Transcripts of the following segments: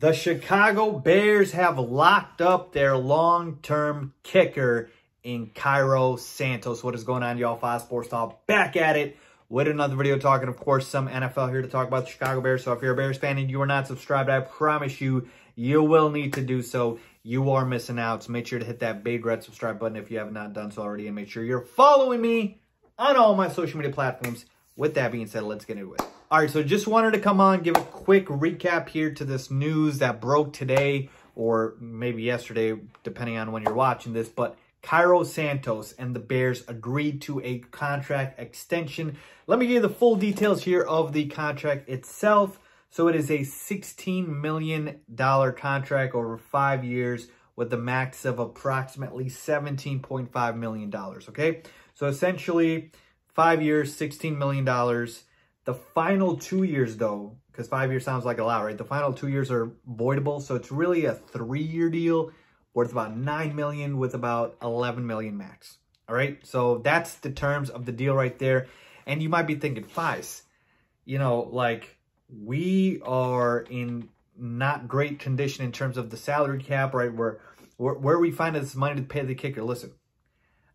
The Chicago Bears have locked up their long-term kicker in Cairo Santos. What is going on, y'all? Faiz Sports Talk back at it with another video talking, of course, some NFL here to talk about the Chicago Bears. So if you're a Bears fan and you are not subscribed, I promise you, you will need to do so. You are missing out. So make sure to hit that big red subscribe button if you have not done so already. And make sure you're following me on all my social media platforms. With that being said, let's get into it. All right, so just wanted to come on, give a quick recap here to this news that broke today or maybe yesterday, depending on when you're watching this. But Cairo Santos and the Bears agreed to a contract extension. Let me give you the full details here of the contract itself. So it is a $16 million contract over 5 years with the max of approximately $17.5 million, okay? So essentially, 5 years, $16 million. The final 2 years, though, because 5 years sounds like a lot, right? The final 2 years are voidable, so it's really a 3-year deal worth about $9 million with about $11 million max. All right, so that's the terms of the deal right there. And you might be thinking, Faiz, you know, like we are in not great condition in terms of the salary cap, right? Where we find this money to pay the kicker. Listen,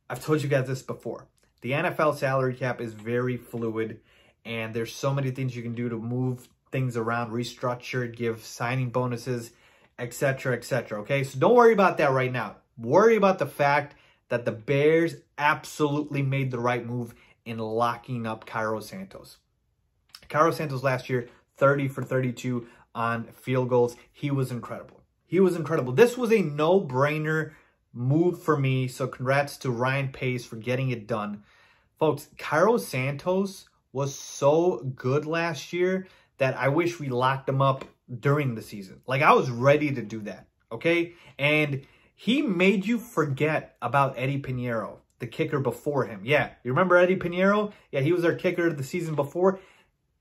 I've told you guys this before. The NFL salary cap is very fluid, and there's so many things you can do to move things around, restructure it, give signing bonuses, etc., etc. Okay, so don't worry about that right now. Worry about the fact that the Bears absolutely made the right move in locking up Cairo Santos. Cairo Santos last year, 30 for 32 on field goals. He was incredible. He was incredible. This was a no-brainer move for me, so congrats to Ryan Pace for getting it done. Folks, Cairo Santos was so good last year that I wish we locked him up during the season. Like, I was ready to do that, okay? And he made you forget about Eddie Pinheiro, the kicker before him. Yeah, you remember Eddie Pinheiro? Yeah, he was our kicker the season before.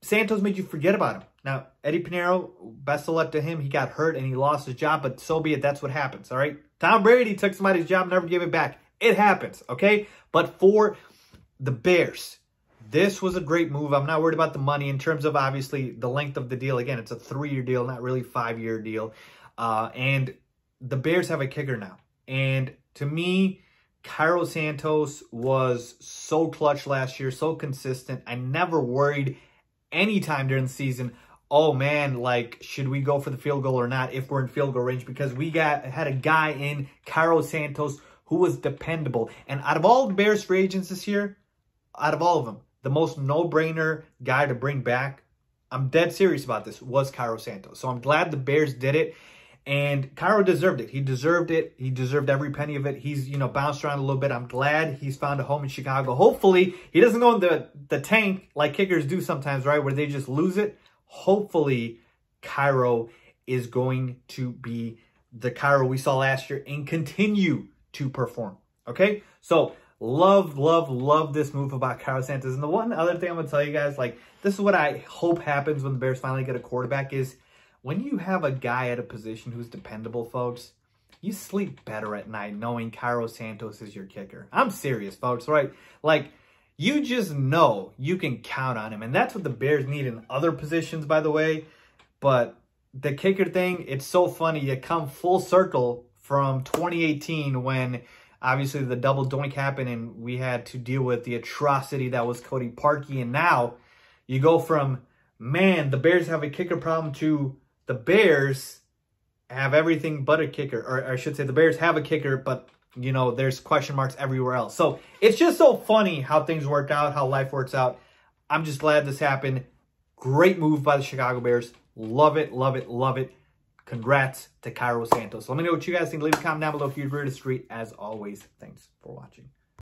Santos made you forget about him. Now, Eddie Pinheiro, best of luck to him. He got hurt and he lost his job, but so be it. That's what happens, all right? Tom Brady took somebody's job, never gave it back. It happens, okay? But for the Bears, this was a great move. I'm not worried about the money in terms of, obviously, the length of the deal. Again, it's a 3-year deal, not really 5-year deal. And the Bears have a kicker now. And to me, Cairo Santos was so clutch last year, so consistent. I never worried anytime during the season, oh man, like, should we go for the field goal or not if we're in field goal range? Because we had a guy in Cairo Santos who was dependable. And out of all the Bears free agents this year, out of all of them, the most no-brainer guy to bring back, I'm dead serious about this, was Cairo Santos. So I'm glad the Bears did it. And Cairo deserved it. He deserved it. He deserved every penny of it. He's, you know, bounced around a little bit. I'm glad he's found a home in Chicago. Hopefully, he doesn't go in the tank like kickers do sometimes, right, where they just lose it. Hopefully, Cairo is going to be the Cairo we saw last year and continue to perform, okay? So, love this move about Cairo Santos. And the one other thing I'm going to tell you guys, like, this is what I hope happens when the Bears finally get a quarterback is, when you have a guy at a position who's dependable, folks, you sleep better at night knowing Cairo Santos is your kicker. I'm serious, folks, right? Like, you just know you can count on him. And that's what the Bears need in other positions, by the way. But the kicker thing, it's so funny. You come full circle from 2018 when, obviously, the double doink happened and we had to deal with the atrocity that was Cody Parkey. And now you go from, man, the Bears have a kicker problem to the Bears have everything but a kicker. Or I should say the Bears have a kicker, but, you know, there's question marks everywhere else. So it's just so funny how things work out, how life works out. I'm just glad this happened. Great move by the Chicago Bears. Love it, love it, love it. Congrats to Cairo Santos. Let me know what you guys think. Leave a comment down below if you agree or disagree. As always, thanks for watching.